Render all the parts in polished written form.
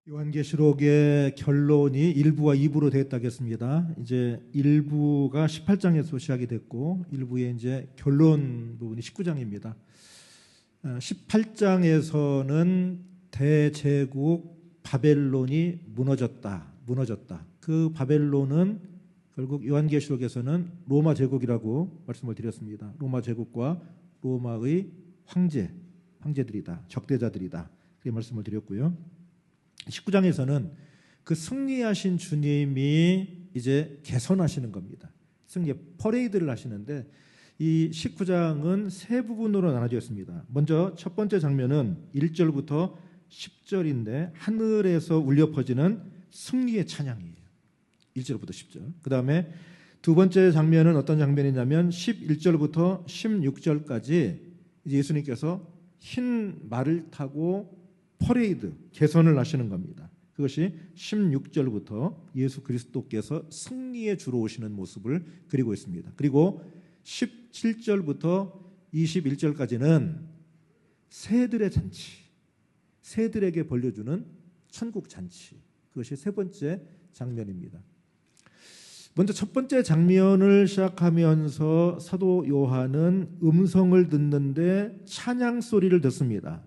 요한계시록의 결론이 1부와 2부로 되었다겠습니다. 이제 1부가 18장에서 시작이 됐고 1부의 이제 결론 부분이 19장입니다. 18장에서는 대제국 바벨론이 무너졌다. 그 바벨론은 결국 요한계시록에서는 로마 제국이라고 말씀을 드렸습니다. 로마 제국과 로마의 황제들이다. 적대자들이다. 그렇게 말씀을 드렸고요. 19장에서는 그 승리하신 주님이 이제 개선하시는 겁니다. 승리 퍼레이드를 하시는데 이 19장은 세 부분으로 나눠졌습니다. 먼저 첫 번째 장면은 1절부터 10절인데 하늘에서 울려 퍼지는 승리의 찬양이에요. 1절부터 10절. 그 다음에 두 번째 장면은 어떤 장면이냐면 11절부터 16절까지 이제 예수님께서 흰 말을 타고 퍼레이드, 개선을 하시는 겁니다. 그것이 16절부터 예수 그리스도께서 승리에 주로 오시는 모습을 그리고 있습니다. 그리고 17절부터 21절까지는 새들의 잔치, 새들에게 벌려주는 천국 잔치, 그것이 세 번째 장면입니다. 먼저 첫 번째 장면을 시작하면서 사도 요한은 음성을 듣는데 찬양 소리를 듣습니다.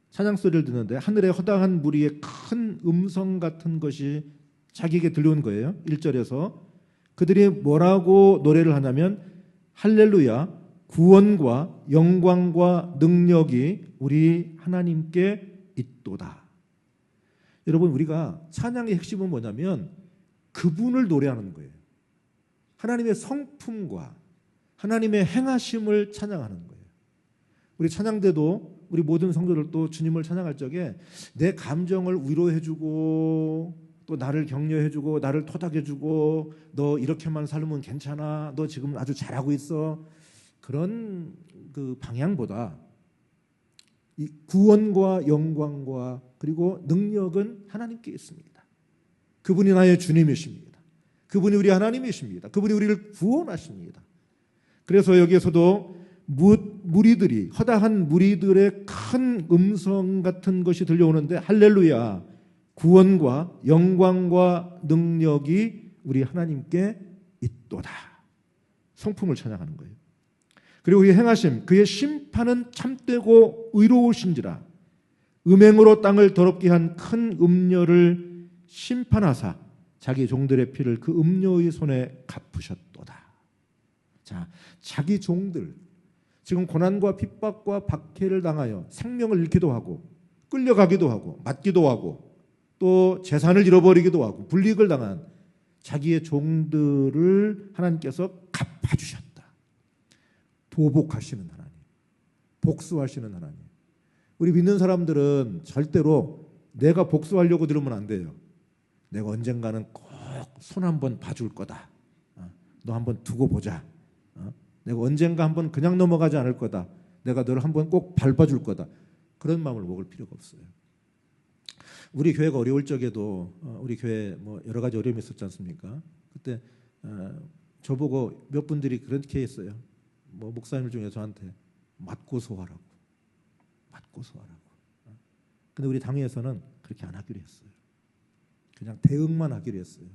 찬양 소리를 듣는데 하늘의 허다한 무리의 큰 음성 같은 것이 자기에게 들려온 거예요. 1절에서 그들이 뭐라고 노래를 하냐면 할렐루야, 구원과 영광과 능력이 우리 하나님께 있도다. 여러분, 우리가 찬양의 핵심은 뭐냐면 그분을 노래하는 거예요. 하나님의 성품과 하나님의 행하심을 찬양하는 거예요. 우리 찬양대도 우리 모든 성도들도 주님을 찬양할 적에 내 감정을 위로해주고 또 나를 격려해주고 나를 토닥여주고 너 이렇게만 살면 괜찮아, 너 지금 아주 잘하고 있어, 그런 그 방향보다 이 구원과 영광과 그리고 능력은 하나님께 있습니다. 그분이 나의 주님이십니다. 그분이 우리 하나님이십니다. 그분이 우리를 구원하십니다. 그래서 여기에서도 무리들이, 허다한 무리들의 큰 음성 같은 것이 들려오는데 할렐루야, 구원과 영광과 능력이 우리 하나님께 있도다. 성품을 찬양하는 거예요. 그리고 그의 행하심, 그의 심판은 참되고 의로우신지라. 음행으로 땅을 더럽게 한 큰 음녀를 심판하사 자기 종들의 피를 그 음녀의 손에 갚으셨도다. 자, 자기 종들 지금 고난과 핍박과 박해를 당하여 생명을 잃기도 하고 끌려가기도 하고 맞기도 하고 또 재산을 잃어버리기도 하고 불이익을 당한 자기의 종들을 하나님께서 갚아주셨다. 보복하시는 하나님, 복수하시는 하나님. 우리 믿는 사람들은 절대로 내가 복수하려고 들으면 안 돼요. 내가 언젠가는 꼭 손 한번 봐줄 거다. 너 한번 두고 보자. 내가 언젠가 한번 그냥 넘어가지 않을 거다. 내가 너를 한번 꼭 밟아줄 거다. 그런 마음을 먹을 필요가 없어요. 우리 교회가 어려울 적에도 우리 교회 뭐 여러 가지 어려움이 있었지 않습니까? 그때 저보고 몇 분들이 그렇게 했어요. 뭐 목사님들 중에 저한테 맞고 소화라고. 근데 우리 당회에서는 그렇게 안 하기로 했어요. 그냥 대응만 하기로 했어요.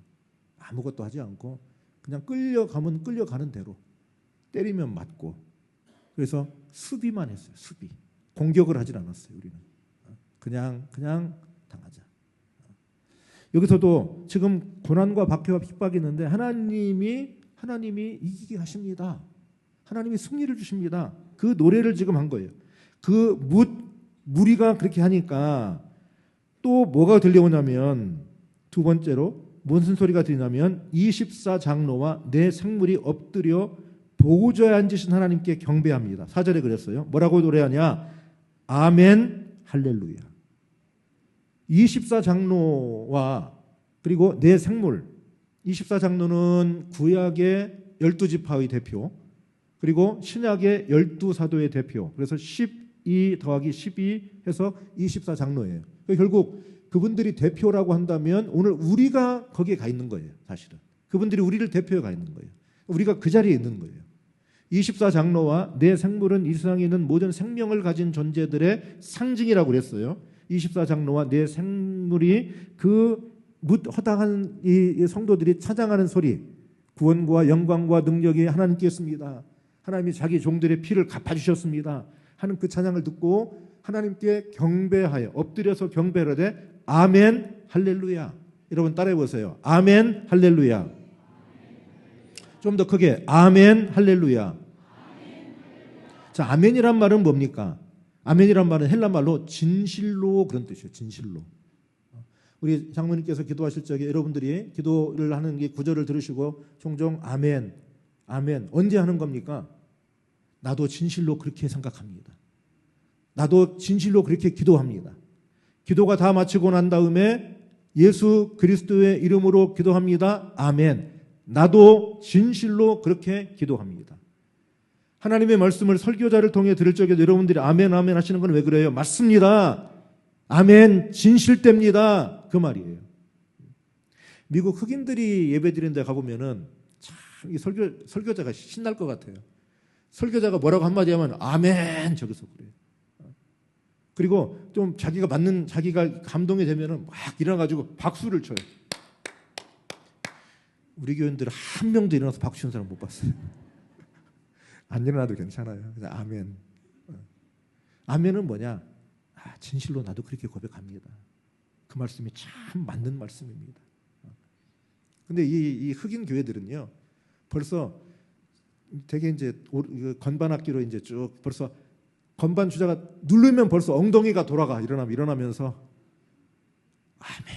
아무것도 하지 않고 그냥 끌려가면 끌려가는 대로, 때리면 맞고, 그래서 수비만 했어요. 수비. 공격을 하진 않았어요. 우리는 그냥 당하자. 여기서도 지금 고난과 박해와 핍박이 있는데 하나님이 이기게 하십니다. 하나님이 승리를 주십니다. 그 노래를 지금 한 거예요. 그 무리가 그렇게 하니까 또 뭐가 들려오냐면, 두 번째로 무슨 소리가 들리냐면 24장로와 내 생물이 엎드려 보좌에 앉으신 하나님께 경배합니다. 4절에 그랬어요. 뭐라고 노래하냐? 아멘 할렐루야. 24장로와 그리고 내 생물, 24장로는 구약의 12지파의 대표, 그리고 신약의 12사도의 대표. 그래서 12 더하기 12 해서 24장로예요. 결국 그분들이 대표라고 한다면 오늘 우리가 거기에 가 있는 거예요. 사실은 그분들이 우리를 대표해 가 있는 거예요. 우리가 그 자리에 있는 거예요. 24장로와 내 생물은 이 세상에 있는 모든 생명을 가진 존재들의 상징이라고 그랬어요. 24장로와 네 생물이 그 허당한 이 성도들이 찬양하는 소리, 구원과 영광과 능력이 하나님께 있습니다. 하나님이 자기 종들의 피를 갚아주셨습니다 하는 그 찬양을 듣고 하나님께 경배하여 엎드려서 경배를 하되 아멘 할렐루야. 여러분 따라해 보세요. 아멘 할렐루야. 좀 더 크게 아멘 할렐루야. 자, 아멘이란 말은 뭡니까? 아멘이란 말은 헬라 말로 진실로 그런 뜻이에요. 진실로. 우리 장로님께서 기도하실 적에 여러분들이 기도를 하는 게 구절을 들으시고 종종 아멘, 아멘 언제 하는 겁니까? 나도 진실로 그렇게 생각합니다. 나도 진실로 그렇게 기도합니다. 기도가 다 마치고 난 다음에 예수 그리스도의 이름으로 기도합니다. 아멘. 나도 진실로 그렇게 기도합니다. 하나님의 말씀을 설교자를 통해 들을 적에 여러분들이 아멘 아멘 하시는 건 왜 그래요? 맞습니다. 아멘 진실됩니다. 그 말이에요. 미국 흑인들이 예배드리는 데 가보면은 참 이 설교자가 신날 것 같아요. 설교자가 뭐라고 한마디 하면 아멘 저기서 그래요. 그리고 좀 자기가 감동이 되면은 막 일어나가지고 박수를 쳐요. 우리 교인들 한 명도 일어나서 박수 치는 사람 못 봤어요. 안 일어나도 괜찮아요. 그래서 아멘. 아멘은 뭐냐? 진실로 나도 그렇게 고백합니다. 그 말씀이 참 맞는 말씀입니다. 근데 이 흑인 교회들은요, 벌써 되게 이제 건반 악기로 이제 쭉 벌써 건반 주자가 누르면 벌써 엉덩이가 돌아가 일어나면서 아멘,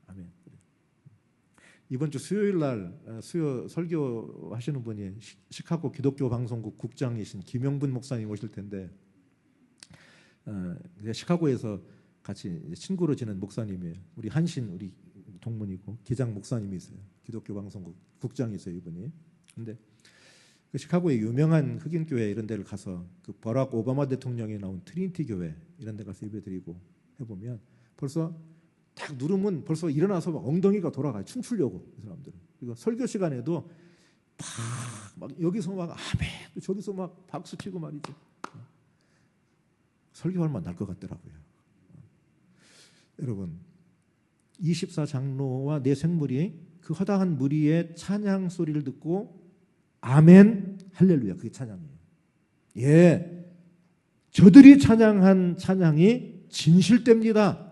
아멘. 이번 주 수요일 날 수요 설교 하시는 분이 시카고 기독교 방송국 국장이신 김영분 목사님 오실 텐데 시카고에서 같이 친구로 지낸 목사님이에요. 우리 한신 우리 동문이고 기장 목사님이세요. 기독교 방송국 국장이세요 이분이. 근데 그 시카고의 유명한 흑인 교회 이런 데를 가서 그 버락 오바마 대통령이 나온 트리니티 교회 이런 데 가서 예배드리고 해보면 벌써 딱 누르면 벌써 일어나서 막 엉덩이가 돌아가요. 춤추려고 이 사람들은. 그리고 설교 시간에도 막 여기서 막 아멘, 저기서 막 박수 치고 말이죠. 설교할 만 날 것 같더라고요. 여러분 24장로와 네 생물이 그 허다한 무리의 찬양 소리를 듣고 아멘 할렐루야 그게 찬양이에요. 예, 저들이 찬양한 찬양이 진실됩니다.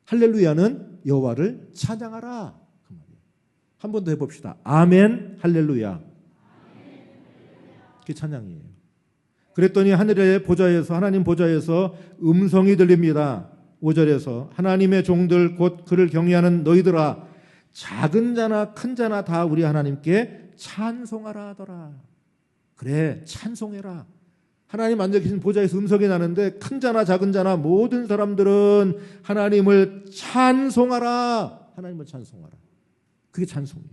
할렐루야는 여호와를 찬양하라 그 말이에요. 한 번 더 해봅시다. 아멘 할렐루야. 그게 찬양이에요. 그랬더니 하늘의 보좌에서 하나님 보좌에서 음성이 들립니다. 5절에서 하나님의 종들 곧 그를 경외하는 너희들아 작은 자나 큰 자나 다 우리 하나님께 찬송하라 하더라. 그래 찬송해라. 하나님 앉아 계신 보좌에서 음성이 나는데 큰 자나 작은 자나 모든 사람들은 하나님을 찬송하라. 하나님을 찬송하라. 그게 찬송이에요.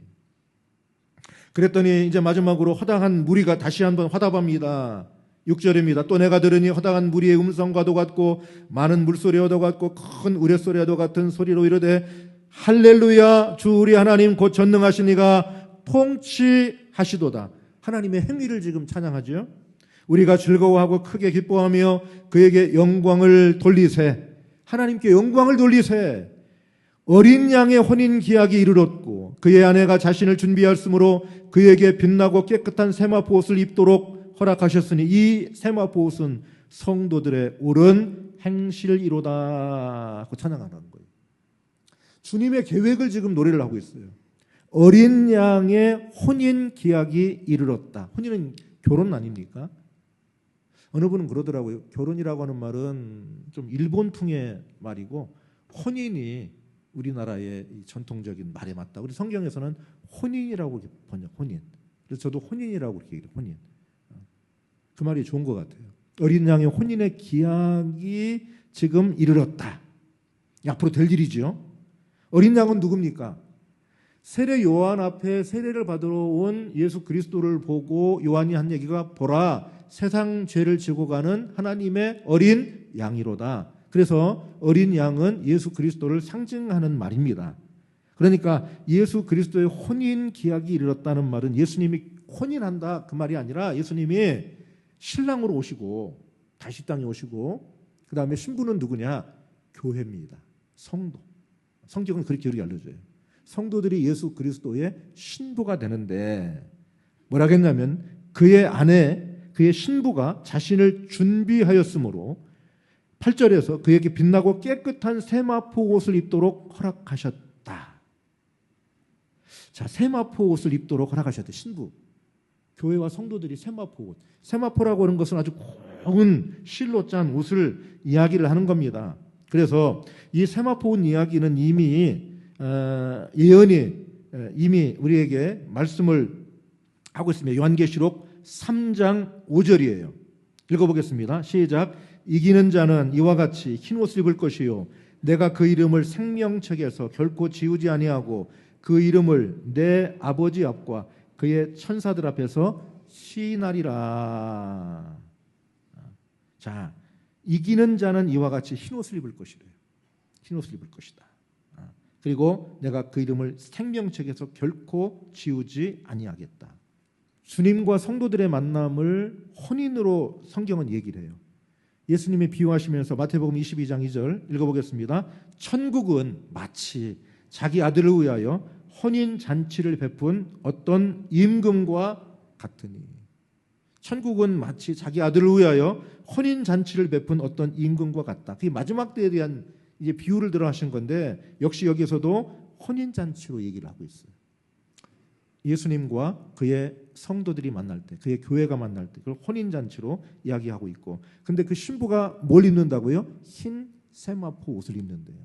그랬더니 이제 마지막으로 허다한 무리가 다시 한번 화답합니다. 6절입니다. 또 내가 들으니 허다한 무리의 음성과도 같고 많은 물소리와도 같고 큰 우레소리와도 같은 소리로 이르되 할렐루야 주 우리 하나님 곧 전능하신 이가 통치하시도다. 하나님의 행위를 지금 찬양하죠. 우리가 즐거워하고 크게 기뻐하며 그에게 영광을 돌리세. 하나님께 영광을 돌리세. 어린 양의 혼인 기약이 이르렀고 그의 아내가 자신을 준비하였으므로 그에게 빛나고 깨끗한 세마포 옷을 입도록 허락하셨으니 이 세마포 옷은 성도들의 옳은 행실이로다 하고 찬양하는 거예요. 주님의 계획을 지금 노래를 하고 있어요. 어린 양의 혼인 기약이 이르렀다. 혼인은 결혼 아닙니까? 어느 분은 그러더라고요. 결혼이라고 하는 말은 좀 일본풍의 말이고 혼인이 우리나라의 전통적인 말에 맞다. 우리 성경에서는 혼인이라고 번역, 혼인. 그래서 저도 혼인이라고 그렇게 얘기해요. 혼인. 그 말이 좋은 것 같아요. 어린 양의 혼인의 기약이 지금 이르렀다. 앞으로 될 일이죠. 어린 양은 누굽니까? 세례 요한 앞에 세례를 받으러 온 예수 그리스도를 보고 요한이 한 얘기가 보라 세상 죄를 지고 가는 하나님의 어린 양이로다. 그래서 어린 양은 예수 그리스도를 상징하는 말입니다. 그러니까 예수 그리스도의 혼인 기약이 이르렀다는 말은 예수님이 혼인한다 그 말이 아니라 예수님이 신랑으로 오시고 다시 땅에 오시고 그 다음에 신부는 누구냐? 교회입니다. 성도. 성경은 그렇게 우리가 알려줘요. 성도들이 예수 그리스도의 신부가 되는데 뭐라 했냐면 그의 아내, 그의 신부가 자신을 준비하였으므로 8절에서 그에게 빛나고 깨끗한 세마포 옷을 입도록 허락하셨다. 자, 세마포 옷을 입도록 허락하셨대. 신부. 교회와 성도들이 세마포 옷. 세마포라고 하는 것은 아주 고운 실로 짠 옷을 이야기를 하는 겁니다. 그래서 이 세마포 옷 이야기는 이미 예언이 이미 우리에게 말씀을 하고 있습니다. 요한계시록 3장 5절이에요. 읽어보겠습니다. 시작. 이기는 자는 이와 같이 흰 옷을 입을 것이요 내가 그 이름을 생명책에서 결코 지우지 아니하고 그 이름을 내 아버지 앞과 그의 천사들 앞에서 시인하리라. 자, 이기는 자는 이와 같이 흰 옷을 입을 것이래요. 흰 옷을 입을 것이다. 그리고 내가 그 이름을 생명책에서 결코 지우지 아니하겠다. 주님과 성도들의 만남을 혼인으로 성경은 얘기를 해요. 예수님이 비유하시면서 마태복음 22장 2절 읽어보겠습니다. 천국은 마치 자기 아들을 위하여 혼인 잔치를 베푼 어떤 임금과 같으니. 천국은 마치 자기 아들을 위하여 혼인 잔치를 베푼 어떤 임금과 같다. 그게 마지막 때에 대한 이제 비유를 들어 하신 건데 역시 여기서도 혼인 잔치로 얘기를 하고 있어요. 예수님과 그의 성도들이 만날 때, 그의 교회가 만날 때 그걸 혼인 잔치로 이야기하고 있고, 근데 그 신부가 뭘 입는다고요? 흰 세마포 옷을 입는데요.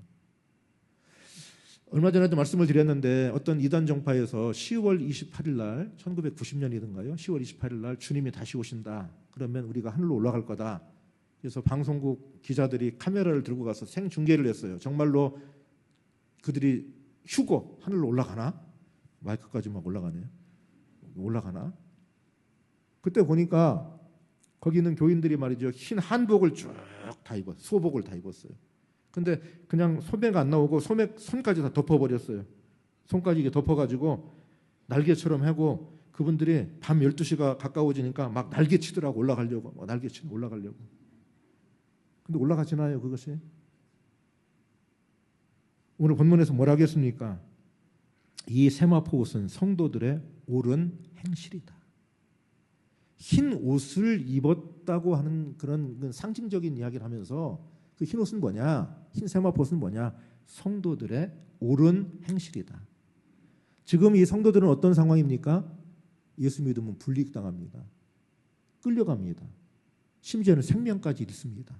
얼마 전에도 말씀을 드렸는데 어떤 이단 정파에서 10월 28일 날 1990년이던가요? 10월 28일 날 주님이 다시 오신다. 그러면 우리가 하늘로 올라갈 거다. 그래서 방송국 기자들이 카메라를 들고 가서 생중계를 했어요. 정말로 그들이 휴거 하늘로 올라가나? 마이크까지 막 올라가네요. 올라가나? 그때 보니까 거기 있는 교인들이 말이죠. 흰 한복을 쭉 다 입었어요. 수호복을 다 입었어요. 근데 그냥 소매가 안 나오고 손까지 다 덮어버렸어요. 손까지 이게 덮어가지고 날개처럼 하고 그분들이 밤 12시가 가까워지니까 막 날개 치더라고. 올라가려고. 날개 치고 올라가려고. 근데 올라가지나요 그것이? 오늘 본문에서 뭐라 하겠습니까? 이 세마포 옷은 성도들의 옳은 행실이다. 흰 옷을 입었다고 하는 그런 상징적인 이야기를 하면서 그 흰 옷은 뭐냐? 흰 세마포 옷은 뭐냐? 성도들의 옳은 행실이다. 지금 이 성도들은 어떤 상황입니까? 예수 믿으면 불이익당합니다. 끌려갑니다. 심지어는 생명까지 잃습니다.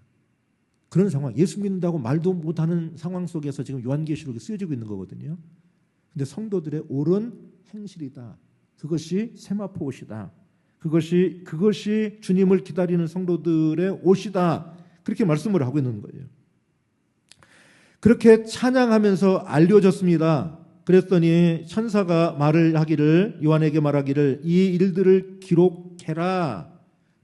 그런 상황, 예수 믿는다고 말도 못하는 상황 속에서 지금 요한계시록이 쓰여지고 있는 거거든요. 근데 성도들의 옳은 행실이다. 그것이 세마포 옷이다. 그것이 주님을 기다리는 성도들의 옷이다. 그렇게 말씀을 하고 있는 거예요. 그렇게 찬양하면서 알려졌습니다. 그랬더니 천사가 요한에게 말하기를 이 일들을 기록해라.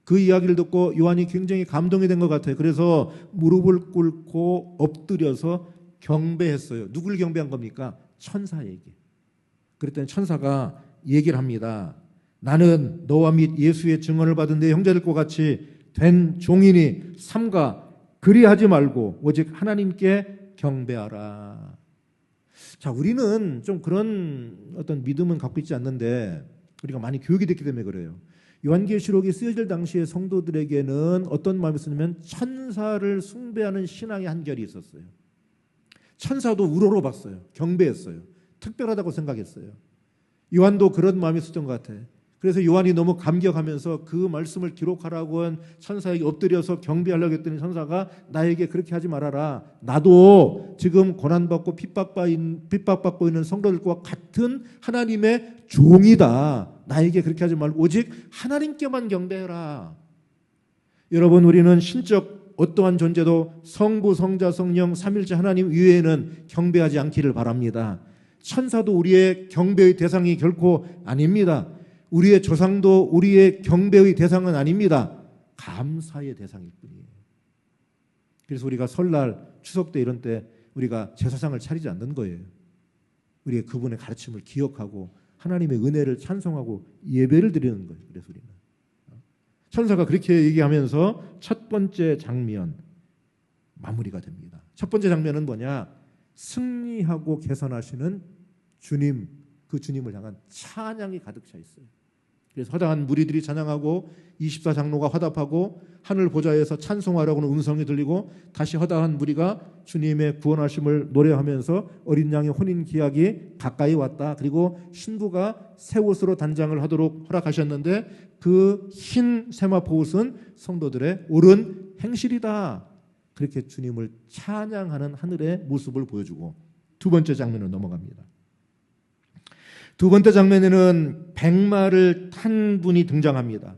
그 이야기를 듣고 요한이 굉장히 감동이 된 것 같아요. 그래서 무릎을 꿇고 엎드려서 경배했어요. 누굴 경배한 겁니까? 천사에게. 그랬더니 천사가 얘기를 합니다. 나는 너와 및 예수의 증언을 받은 내 형제들과 같이 된 종이니 삼가 그리하지 말고 오직 하나님께 경배하라. 자, 우리는 좀 그런 어떤 믿음은 갖고 있지 않는데 우리가 많이 교육이 됐기 때문에 그래요. 요한계시록이 쓰여질 당시에 성도들에게는 어떤 마음이 있었냐면 천사를 숭배하는 신앙의 한결이 있었어요. 천사도 우러러봤어요. 경배했어요. 특별하다고 생각했어요. 요한도 그런 마음이 있었던 것 같아요. 그래서 요한이 너무 감격하면서 그 말씀을 기록하라고 한 천사에게 엎드려서 경배하려고 했더니 천사가 나에게 그렇게 하지 말아라. 나도 지금 고난받고 핍박받고 있는 성도들과 같은 하나님의 종이다. 나에게 그렇게 하지 말고 오직 하나님께만 경배해라. 여러분, 우리는 신적 어떠한 존재도 성부, 성자, 성령, 삼일째 하나님 위에는 경배하지 않기를 바랍니다. 천사도 우리의 경배의 대상이 결코 아닙니다. 우리의 조상도 우리의 경배의 대상은 아닙니다. 감사의 대상일 뿐이에요. 그래서 우리가 설날, 추석 때 이런 때 우리가 제사상을 차리지 않는 거예요. 우리의 그분의 가르침을 기억하고 하나님의 은혜를 찬송하고 예배를 드리는 거예요. 그래서 우리는 천사가 그렇게 얘기하면서 첫 번째 장면 마무리가 됩니다. 첫 번째 장면은 뭐냐? 승리하고 개선하시는 주님, 그 주님을 향한 찬양이 가득 차 있어요. 그래서 허다한 무리들이 찬양하고 24장로가 화답하고 하늘 보좌에서 찬송하라고는 음성이 들리고 다시 허다한 무리가 주님의 구원하심을 노래하면서 어린 양의 혼인 기약이 가까이 왔다. 그리고 신부가 새 옷으로 단장을 하도록 허락하셨는데 그 흰 세마포 옷은 성도들의 옳은 행실이다. 그렇게 주님을 찬양하는 하늘의 모습을 보여주고 두 번째 장면으로 넘어갑니다. 두 번째 장면에는 백마를 탄 분이 등장합니다.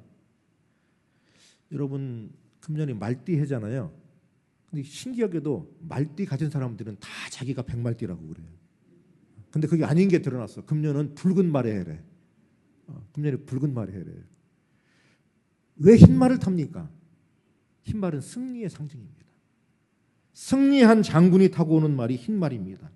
여러분 금년이 말띠 해잖아요. 근데 신기하게도 말띠 가진 사람들은 다 자기가 백말띠라고 그래요. 근데 그게 아닌 게 드러났어. 금년은 붉은 말의 해래. 금년이 붉은 말의 해래. 왜 흰말을 탑니까? 흰말은 승리의 상징입니다. 승리한 장군이 타고 오는 말이 흰말입니다.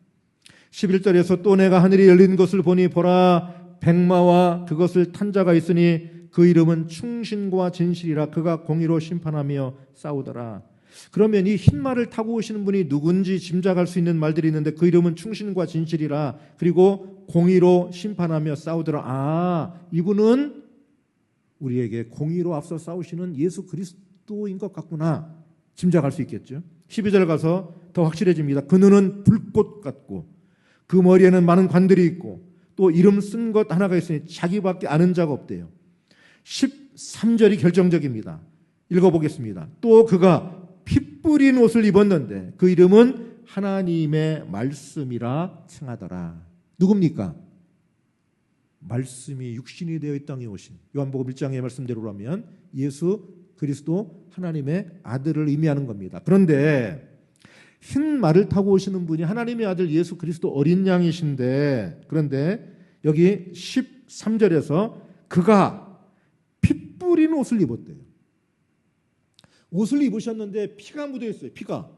11절에서 또 내가 하늘이 열린 것을 보니 보라 백마와 그것을 탄 자가 있으니 그 이름은 충신과 진실이라 그가 공의로 심판하며 싸우더라. 그러면 이 흰말을 타고 오시는 분이 누군지 짐작할 수 있는 말들이 있는데 그 이름은 충신과 진실이라 그리고 공의로 심판하며 싸우더라. 아, 이분은 우리에게 공의로 앞서 싸우시는 예수 그리스도인 것 같구나 짐작할 수 있겠죠. 12절 가서 더 확실해집니다. 그 눈은 불꽃 같고 그 머리에는 많은 관들이 있고 또 이름 쓴 것 하나가 있으니 자기밖에 아는 자가 없대요. 13절이 결정적입니다. 읽어보겠습니다. 또 그가 피 뿌린 옷을 입었는데 그 이름은 하나님의 말씀이라 칭하더라. 누굽니까? 말씀이 육신이 되어 이 땅에 오신 요한복음 1장의 말씀대로라면 예수 그리스도 하나님의 아들을 의미하는 겁니다. 그런데 흰 말을 타고 오시는 분이 하나님의 아들 예수 그리스도 어린 양이신데 그런데 여기 13절에서 그가 피 뿌린 옷을 입었대요. 옷을 입으셨는데 피가 묻어 있어요. 피가.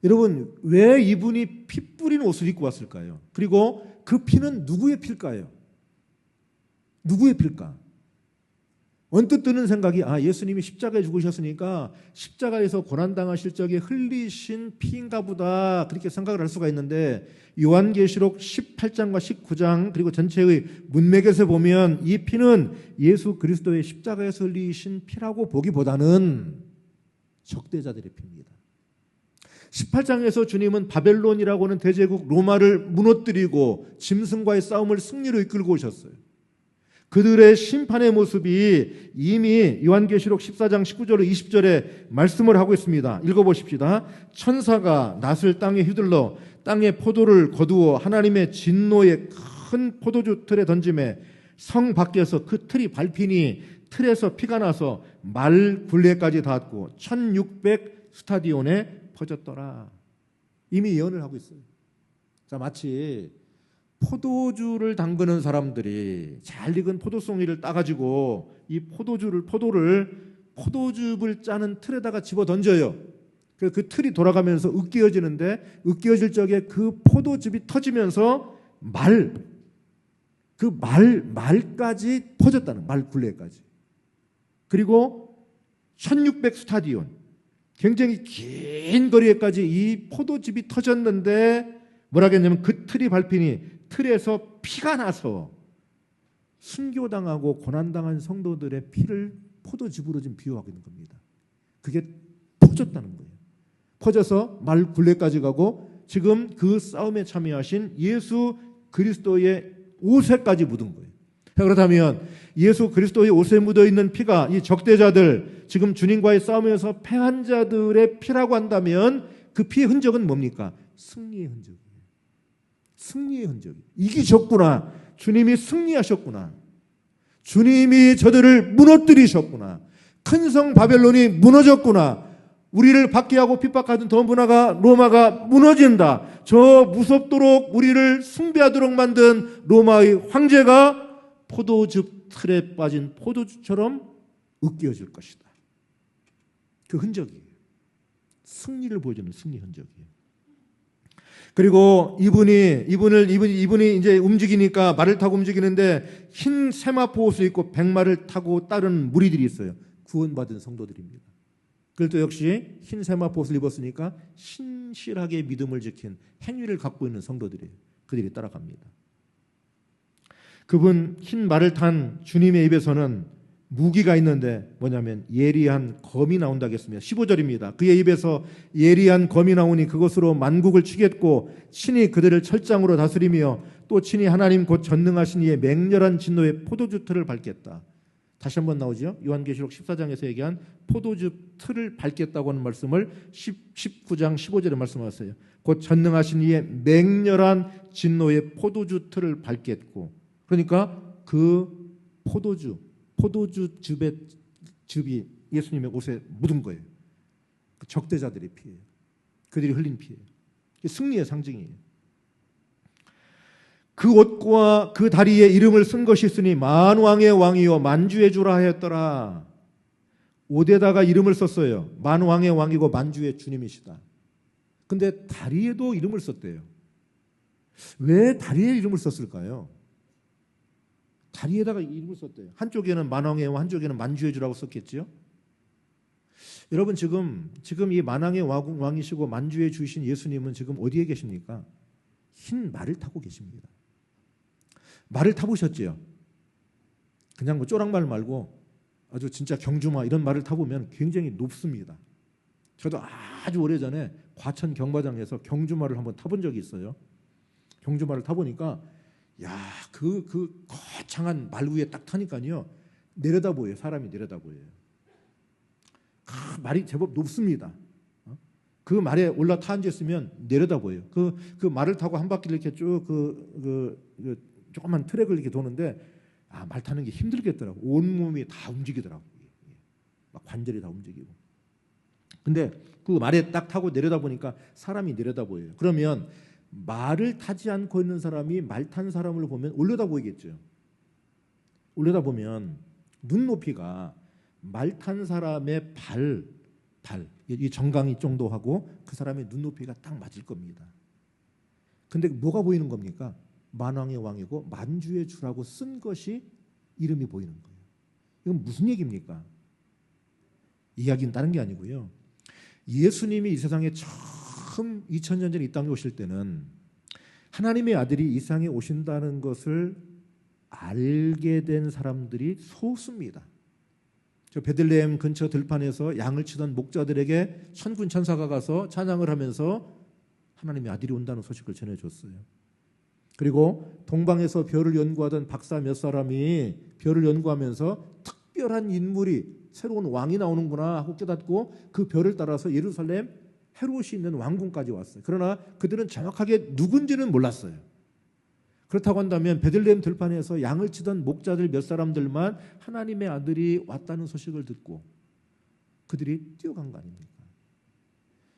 여러분 왜 이분이 피 뿌린 옷을 입고 왔을까요? 그리고 그 피는 누구의 피일까요? 누구의 피일까? 언뜻 드는 생각이 예수님이 십자가에 죽으셨으니까 십자가에서 고난당하실 적에 흘리신 피인가 보다 그렇게 생각을 할 수가 있는데 요한계시록 18장과 19장 그리고 전체의 문맥에서 보면 이 피는 예수 그리스도의 십자가에서 흘리신 피라고 보기보다는 적대자들의 피입니다. 18장에서 주님은 바벨론이라고 하는 대제국 로마를 무너뜨리고 짐승과의 싸움을 승리로 이끌고 오셨어요. 그들의 심판의 모습이 이미 요한계시록 14장 19절로 20절에 말씀을 하고 있습니다. 읽어보십시다. 천사가 낫을 땅에 휘둘러 땅에 포도를 거두어 하나님의 진노의 큰 포도주 틀에 던짐에 성 밖에서 그 틀이 밟히니 틀에서 피가 나서 말 굴레까지 닿았고 1600 스타디온에 퍼졌더라. 이미 예언을 하고 있어요. 자, 마치 포도주를 담그는 사람들이 잘 익은 포도송이를 따가지고 이 포도즙을 짜는 틀에다가 집어 던져요. 그 틀이 돌아가면서 으깨어지는데 으깨어질 적에 그 포도즙이 터지면서 말까지 퍼졌다는 말 굴레까지. 그리고 1600 스타디온 굉장히 긴 거리에까지 이 포도즙이 터졌는데 뭐라겠냐면 그 틀이 밟히니 틀에서 피가 나서 순교당하고 고난당한 성도들의 피를 포도즙으로 지금 비유하고 있는 겁니다. 그게 퍼졌다는 거예요. 퍼져서 말 굴레까지 가고 지금 그 싸움에 참여하신 예수 그리스도의 옷에까지 묻은 거예요. 그렇다면 예수 그리스도의 옷에 묻어있는 피가 이 적대자들 지금 주님과의 싸움에서 패한 자들의 피라고 한다면 그 피의 흔적은 뭡니까? 승리의 흔적이에요. 승리의 흔적이. 이기셨구나. 주님이 승리하셨구나. 주님이 저들을 무너뜨리셨구나. 큰 성 바벨론이 무너졌구나. 우리를 박해하고 핍박하던 더 문화가 로마가 무너진다. 저 무섭도록 우리를 숭배하도록 만든 로마의 황제가 포도즙 틀에 빠진 포도주처럼 으깨어질 것이다. 그 흔적이에요. 승리를 보여주는 승리 흔적이에요. 그리고 이분이 이제 움직이니까 말을 타고 움직이는데 흰 세마포 옷을 입고 백마를 타고 따르는 무리들이 있어요. 구원받은 성도들입니다. 그들도 역시 흰 세마포옷을 입었으니까 신실하게 믿음을 지킨 행위를 갖고 있는 성도들이에요. 그들이 따라갑니다. 그분 흰 말을 탄 주님의 입에서는 무기가 있는데 뭐냐면 예리한 검이 나온다고 했습니다. 15절입니다. 그의 입에서 예리한 검이 나오니 그것으로 만국을 치겠고 친히 그들을 철장으로 다스리며 또 친히 하나님 곧 전능하신 이의 맹렬한 진노의 포도주 틀을 밟겠다. 다시 한번 나오죠. 요한계시록 14장에서 얘기한 포도주 틀을 밟겠다고 하는 말씀을 19장 15절에 말씀하셨어요. 곧 전능하신 이의 맹렬한 진노의 포도주 틀을 밟겠고, 그러니까 그 포도주즙이 예수님의 옷에 묻은 거예요. 그 적대자들의 피예요. 그들이 흘린 피예요. 승리의 상징이에요. 그 옷과 그 다리에 이름을 쓴 것이 있으니 만왕의 왕이요 만주의 주라 하였더라. 옷에다가 이름을 썼어요. 만왕의 왕이고 만주의 주님이시다. 근데 다리에도 이름을 썼대요. 왜 다리에 이름을 썼을까요? 다리에다가 이름을 썼대요. 한쪽에는 만왕의 왕, 한쪽에는 만주의 주라고 썼겠죠. 여러분 지금 이 만왕의 왕이시고 만주의 주이신 예수님은 지금 어디에 계십니까? 흰 말을 타고 계십니다. 말을 타보셨죠? 그냥 뭐 쪼랑말 말고 아주 진짜 경주마 이런 말을 타보면 굉장히 높습니다. 저도 아주 오래전에 과천 경마장에서 경주마를 한번 타본 적이 있어요. 경주마를 타보니까 그 거창한 말 위에 딱 타니까요 내려다 보여요. 사람이 내려다 보여요. 말이 제법 높습니다. 그 말에 올라타 앉았으면 내려다 보여요. 그 말을 타고 한 바퀴를 이렇게 쭉 조그만 트랙을 이렇게 도는데 말 타는 게 힘들겠더라고. 온 몸이 다 움직이더라고. 막 관절이 다 움직이고. 근데 그 말에 딱 타고 내려다 보니까 사람이 내려다 보여요. 그러면 말을 타지 않고 있는 사람이 말 탄 사람을 보면 올려다 보이겠죠. 올려다 보면 눈높이가 말 탄 사람의 이 정강이 정도 하고 그 사람의 눈높이가 딱 맞을 겁니다. 근데 뭐가 보이는 겁니까? 만왕의 왕이고 만주의 주라고 쓴 것이 이름이 보이는 거예요. 이건 무슨 얘기입니까? 이야기는 다른 게 아니고요. 예수님이 이 세상에 처음 2000년 전에 이 땅에 오실 때는 하나님의 아들이 이 세상에 오신다는 것을 알게 된 사람들이 소수입니다. 저 베들레헴 근처 들판에서 양을 치던 목자들에게 천군 천사가 가서 찬양을 하면서 하나님의 아들이 온다는 소식을 전해줬어요. 그리고 동방에서 별을 연구하던 박사 몇 사람이 별을 연구하면서 특별한 인물이 새로운 왕이 나오는구나 하고 깨닫고 그 별을 따라서 예루살렘 헤롯이 있는 왕궁까지 왔어요. 그러나 그들은 정확하게 누군지는 몰랐어요. 그렇다고 한다면 베들레헴 들판에서 양을 치던 목자들 몇 사람들만 하나님의 아들이 왔다는 소식을 듣고 그들이 뛰어간 거 아닙니까?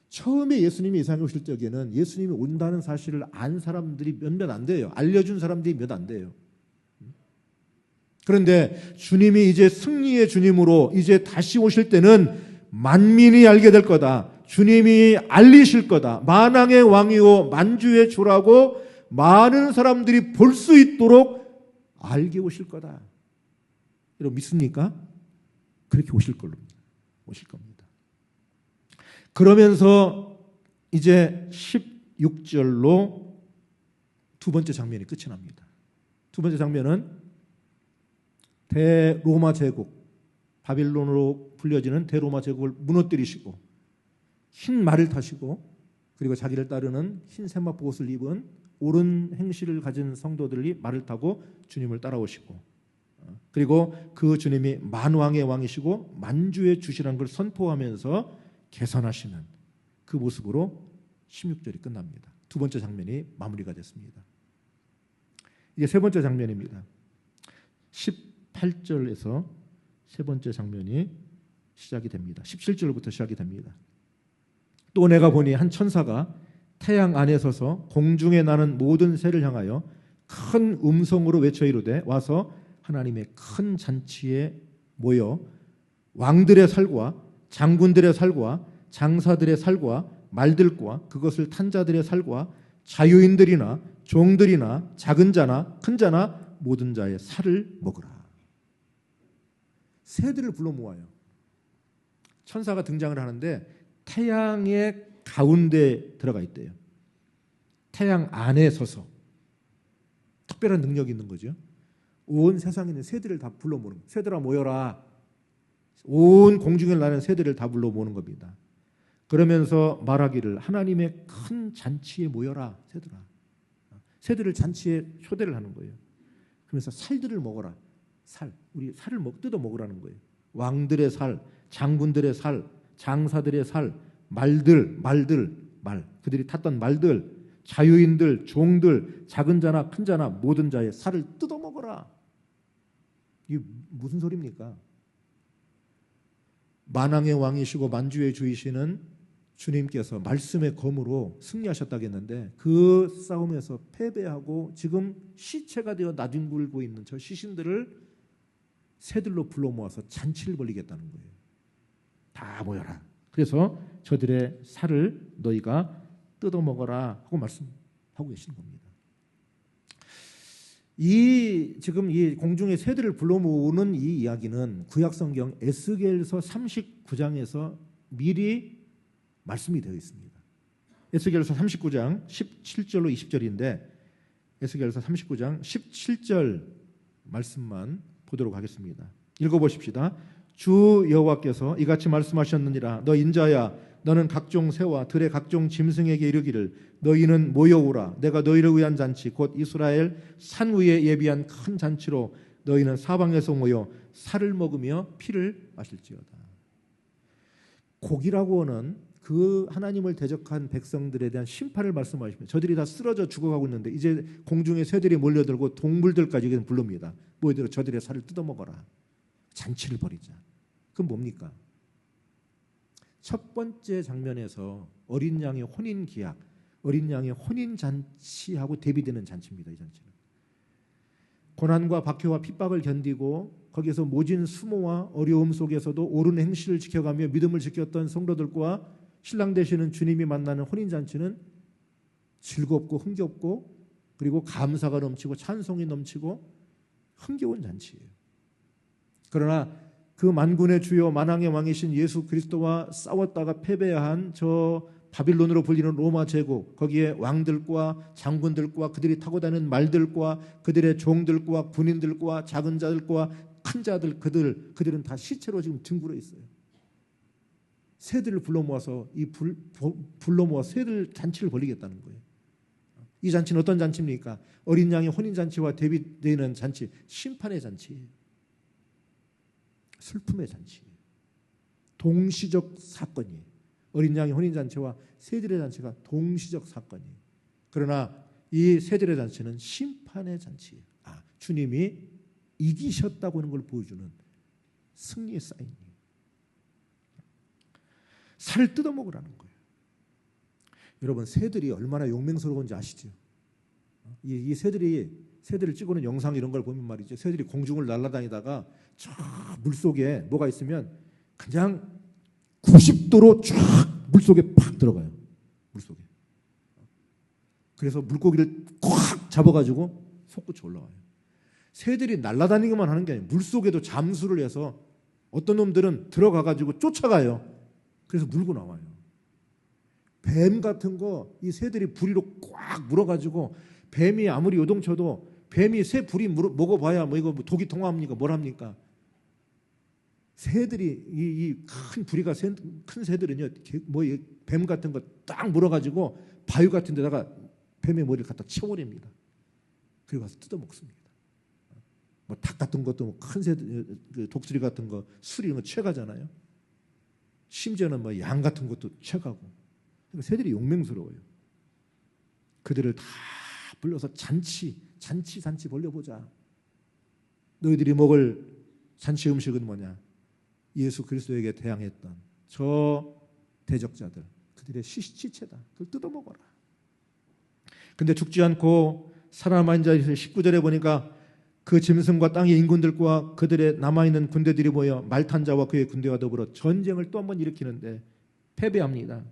처음에 예수님이 이 세상에 오실 적에는 예수님이 온다는 사실을 안 사람들이 몇몇 안 돼요. 알려준 사람들이 몇 안 돼요. 그런데 주님이 이제 승리의 주님으로 이제 다시 오실 때는 만민이 알게 될 거다. 주님이 알리실 거다. 만왕의 왕이요 만주의 주라고 많은 사람들이 볼 수 있도록 알게 오실 거다. 여러분 믿습니까? 그렇게 오실 겁니다. 그러면서 이제 16절로 두 번째 장면이 끝이 납니다. 두 번째 장면은 대로마 제국, 바빌론으로 불려지는 대로마 제국을 무너뜨리시고 흰 말을 타시고 그리고 자기를 따르는 흰 세마포옷을 입은 옳은 행실을 가진 성도들이 말을 타고 주님을 따라오시고 그리고 그 주님이 만왕의 왕이시고 만주의 주시라는 걸 선포하면서 개선하시는 그 모습으로 16절이 끝납니다. 두 번째 장면이 마무리가 됐습니다. 이제 세 번째 장면입니다. 18절에서 세 번째 장면이 시작이 됩니다. 17절부터 시작이 됩니다. 또 내가 보니 한 천사가 태양 안에 서서 공중에 나는 모든 새를 향하여 큰 음성으로 외쳐 이르되 와서 하나님의 큰 잔치에 모여 왕들의 살과 장군들의 살과 장사들의 살과 말들과 그것을 탄 자들의 살과 자유인들이나 종들이나 작은 자나 큰 자나 모든 자의 살을 먹으라. 새들을 불러 모아요. 천사가 등장을 하는데 태양의 가운데 들어가 있대요. 태양 안에 서서 특별한 능력이 있는 거죠. 온 세상에 있는 새들을 다 불러 모으는 거예요. 새들아 모여라. 온 공중에 나는 새들을 다 불러 모으는 겁니다. 그러면서 말하기를 하나님의 큰 잔치에 모여라 새들아. 새들을 잔치에 초대를 하는 거예요. 그러면서 살들을 먹어라. 살. 우리 살을 뜯어 먹으라는 거예요. 왕들의 살, 장군들의 살, 장사들의 살, 말. 그들이 탔던 말들, 자유인들, 종들, 작은 자나 큰 자나 모든 자의 살을 뜯어 먹어라. 이게 무슨 소리입니까? 만왕의 왕이시고 만주의 주이시는 주님께서 말씀의 검으로 승리하셨다겠는데 그 싸움에서 패배하고 지금 시체가 되어 나뒹굴고 있는 저 시신들을 새들로 불러 모아서 잔치를 벌이겠다는 거예요. 다 모여라. 그래서 저들의 살을 너희가 뜯어 먹어라 하고 말씀하고 계시는 겁니다. 지금 이 공중의 새들을 불러 모으는 이 이야기는 구약성경 에스겔서 39장에서 미리 말씀이 되어 있습니다. 에스겔서 39장 17절로 20절인데 에스겔서 39장 17절 말씀만 보도록 하겠습니다. 읽어보십시다. 주 여호와께서 이같이 말씀하셨느니라. 너 인자야, 너는 각종 새와 들의 각종 짐승에게 이르기를 너희는 모여오라. 내가 너희를 위한 잔치 곧 이스라엘 산 위에 예비한 큰 잔치로 너희는 사방에서 모여 살을 먹으며 피를 마실지어다. 곡이라고 하는 그 하나님을 대적한 백성들에 대한 심판을 말씀하십니다. 저들이 다 쓰러져 죽어가고 있는데 이제 공중에 새들이 몰려들고 동물들까지 부릅니다. 모여들어 저들의 살을 뜯어먹어라. 잔치를 벌이자. 그건 뭡니까? 첫 번째 장면에서 어린 양의 혼인 기약, 어린 양의 혼인 잔치하고 대비되는 잔치입니다. 이 잔치는 고난과 박해와 핍박을 견디고 거기에서 모진 수모와 어려움 속에서도 옳은 행실을 지켜가며 믿음을 지켰던 성도들과 신랑 되시는 주님이 만나는 혼인 잔치는 즐겁고 흥겹고 그리고 감사가 넘치고 찬송이 넘치고 흥겨운 잔치예요. 그러나 그 만군의 주요 만왕의 왕이신 예수 그리스도와 싸웠다가 패배한 저 바빌론으로 불리는 로마 제국, 거기에 왕들과 장군들과 그들이 타고 다니는 말들과 그들의 종들과 군인들과 작은 자들과 큰 자들, 그들은 다 시체로 지금 뒹굴어 있어요. 새들을 불러 모아서 불러 모아 새들 잔치를 벌이겠다는 거예요. 이 잔치는 어떤 잔치입니까? 어린 양의 혼인 잔치와 대비되는 잔치, 심판의 잔치예요. 슬픔의 잔치예요. 동시적 사건이에요. 어린 양의 혼인 잔치와 새들의 잔치가 동시적 사건이에요. 그러나 이 새들의 잔치는 심판의 잔치예요. 주님이 이기셨다고 하는 걸 보여주는 승리의 사인이에요. 살을 뜯어먹으라는 거예요. 여러분, 새들이 얼마나 용맹스러운지 아시죠? 이 새들을 찍어놓은 영상 이런 걸 보면 말이죠. 새들이 공중을 날아다니다가 저 물속에 뭐가 있으면 그냥 90도로 쫙 물속에 팍 들어가요. 물속에. 그래서 물고기를 꽉 잡아가지고 솟구쳐 올라와요. 새들이 날아다니기만 하는 게 아니에요. 물속에도 잠수를 해서 어떤 놈들은 들어가가지고 쫓아가요. 그래서 물고 나와요. 뱀 같은 거 이 새들이 부리로 꽉 물어가지고 뱀이 아무리 요동쳐도 뱀이 새 부리 먹어봐야 뭐 이거 독이 통합니까? 뭘 합니까? 새들이 이 큰 부리가 큰 새들은요 뭐 뱀 같은 거 딱 물어가지고 바위 같은 데다가 뱀의 머리를 갖다 채워냅니다. 그리고 가서 뜯어 먹습니다. 뭐 닭 같은 것도 뭐 큰 새들 독수리 같은 거 수리 이런 거 채가잖아요. 심지어는 뭐 양 같은 것도 채가고. 그러니까 새들이 용맹스러워요. 그들을 다 불러서 잔치 벌려보자. 너희들이 먹을 잔치 음식은 뭐냐? 예수 그리스도에게 대항했던 저 대적자들, 그들의 시체다. 그걸 뜯어먹어라. 근데 죽지 않고 살아남은 자에서 19절에 보니까 그 짐승과 땅의 인군들과 그들의 남아있는 군대들이 모여 말탄 자와 그의 군대와 더불어 전쟁을 또 한 번 일으키는데 패배합니다.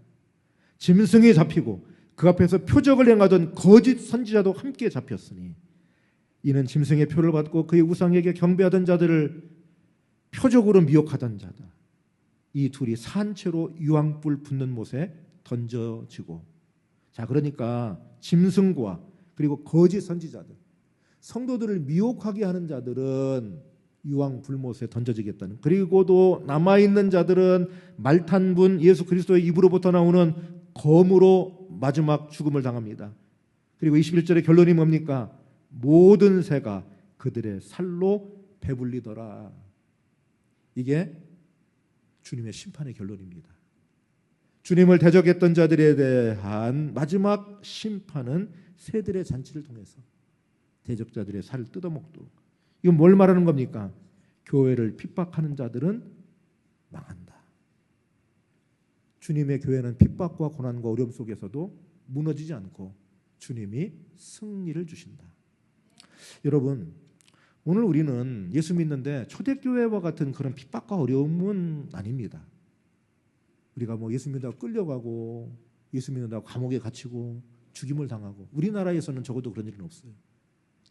짐승이 잡히고 그 앞에서 표적을 행하던 거짓 선지자도 함께 잡혔으니 이는 짐승의 표를 받고 그의 우상에게 경배하던 자들을 표적으로 미혹하던 자다. 이 둘이 산채로 유황불 붙는 못에 던져지고, 자, 그러니까 짐승과 그리고 거짓 선지자들, 성도들을 미혹하게 하는 자들은 유황 불못에 던져지겠다는, 그리고도 남아있는 자들은 말탄분 예수 그리스도의 입으로부터 나오는 검으로 마지막 죽음을 당합니다. 그리고 21절의 결론이 뭡니까? 모든 새가 그들의 살로 배불리더라. 이게 주님의 심판의 결론입니다. 주님을 대적했던 자들에 대한 마지막 심판은 새들의 잔치를 통해서 대적자들의 살을 뜯어먹도록. 이건 뭘 말하는 겁니까? 교회를 핍박하는 자들은 망한다. 주님의 교회는 핍박과 고난과 어려움 속에서도 무너지지 않고 주님이 승리를 주신다. 여러분, 오늘 우리는 예수 믿는데 초대교회와 같은 그런 핍박과 어려움은 아닙니다. 우리가 뭐 예수 믿는다고 끌려가고 예수 믿는다고 감옥에 갇히고 죽임을 당하고, 우리나라에서는 적어도 그런 일은 없어요.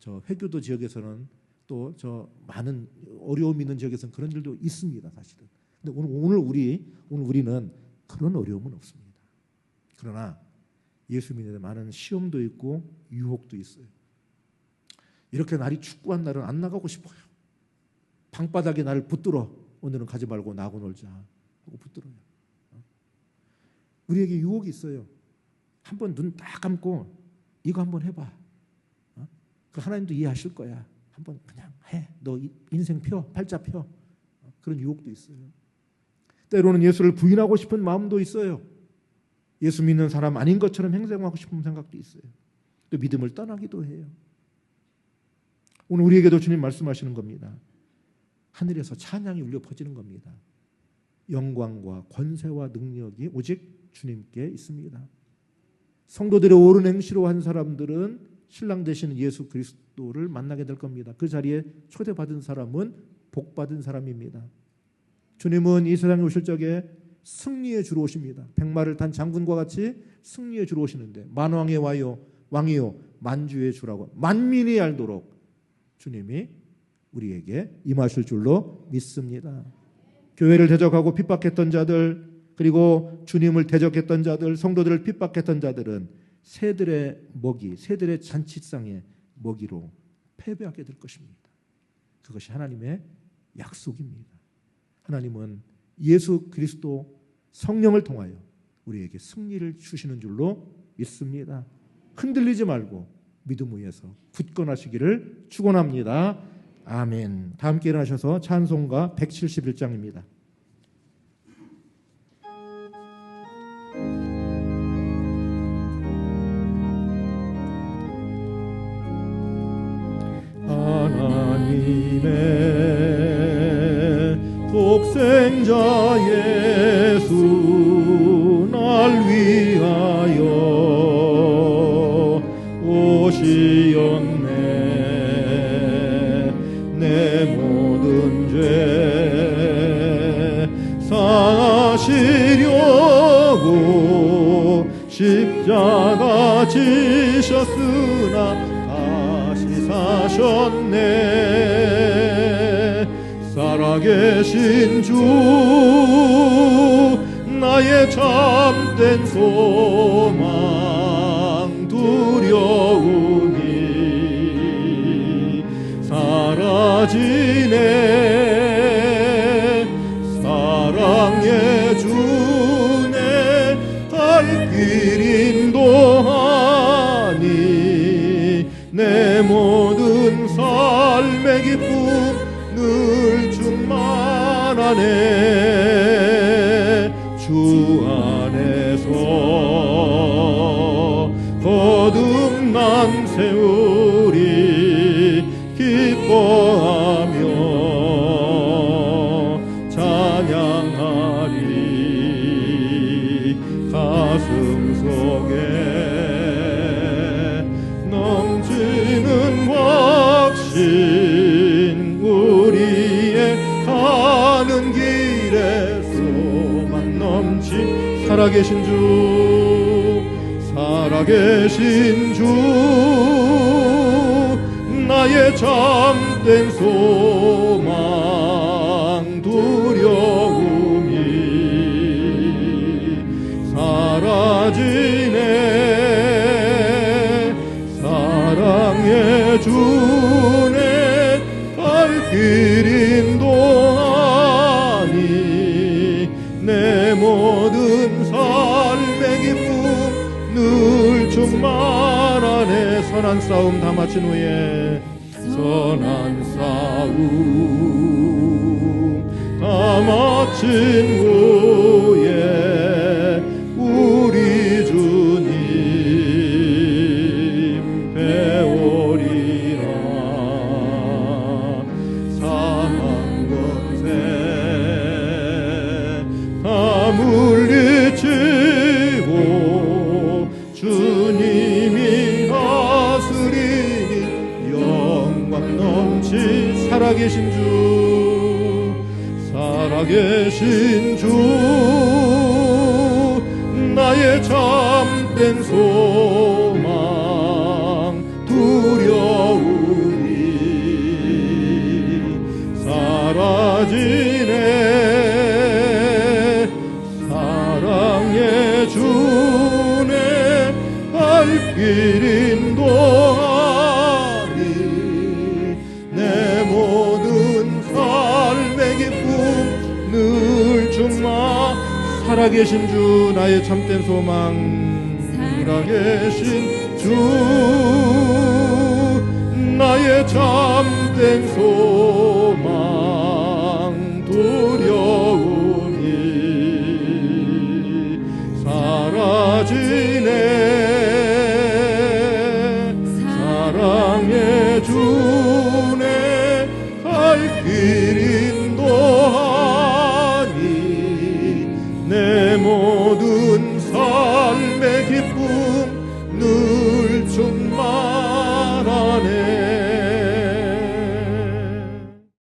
저 회교도 지역에서는 또 저 많은 어려움 있는 지역에서는 그런 일도 있습니다, 사실은. 근데 오늘 우리는 그런 어려움은 없습니다. 그러나 예수 믿는 데 많은 시험도 있고 유혹도 있어요. 이렇게 날이 춥고 한 날은 안 나가고 싶어요. 방바닥에 나를 붙들어. 오늘은 가지 말고 나하고 놀자 하고 붙들어요. 우리에게 유혹이 있어요. 한번 눈 딱 감고 이거 한번 해봐. 그 하나님도 이해하실 거야. 한번 그냥 해. 너 인생 펴. 팔자 펴. 그런 유혹도 있어요. 때로는 예수를 부인하고 싶은 마음도 있어요. 예수 믿는 사람 아닌 것처럼 행동하고 싶은 생각도 있어요. 또 믿음을 떠나기도 해요. 오늘 우리에게도 주님 말씀하시는 겁니다. 하늘에서 찬양이 울려 퍼지는 겁니다. 영광과 권세와 능력이 오직 주님께 있습니다. 성도들의 옳은 행실로 한 사람들은 신랑 되시는 예수 그리스도를 만나게 될 겁니다. 그 자리에 초대받은 사람은 복받은 사람입니다. 주님은 이 세상에 오실 적에 승리의 주로 오십니다. 백마를 탄 장군과 같이 승리의 주로 오시는데, 만왕의 왕이요 만주의 주라고 만민이 알도록 주님이 우리에게 임하실 줄로 믿습니다. 교회를 대적하고 핍박했던 자들, 그리고 주님을 대적했던 자들, 성도들을 핍박했던 자들은 새들의 먹이, 새들의 잔치상의 먹이로 패배하게 될 것입니다. 그것이 하나님의 약속입니다. 하나님은 예수 그리스도 성령을 통하여 우리에게 승리를 주시는 줄로 믿습니다. 흔들리지 말고 믿음 위에서 굳건하시기를 축원합니다. 아멘. 다 함께 일어나셔서 찬송가 171장입니다. 하나님의 독생자 예수 날 위하여 오시었네. 내 모든 죄 사시려고 십자가 지셨으나 다시 사셨네. 살아계신 주 나의 참된 소망 두려움이 사라지네. 사랑의 주내 갈 길 인도하니 내 모든 삶의 기쁨 늘 충만하네. 주 안에서 거듭난 세월이 기뻐하며 찬양하리. 가슴 속에 넘치는 확신, 우리의 가는 길에 소망 넘치 살아계신 주, 살아계신 주 나의 참된 소망 두려움이 사라지네. 사랑해 주네. 갈 길 인도하니 내 모든 삶의 기쁨 늘 충만하네. 선한 싸움 다 마친 후에 선한 싸움 다 마친 후에 우리 주님 배우리라. 사망 권세 다 물리치고 주님이 다스리니 영광 넘친 살아계신 주, 살아계신 주, 나의 참된 소망 두려우니 사라지네. 사랑해 주네. 갈 길 인도하니 내 모든 삶의 기쁨 늘 충만. 살아계신 주, 나의 참된 소망. 살아계신 주, 나의 참된 소망 두려우니 사라지네.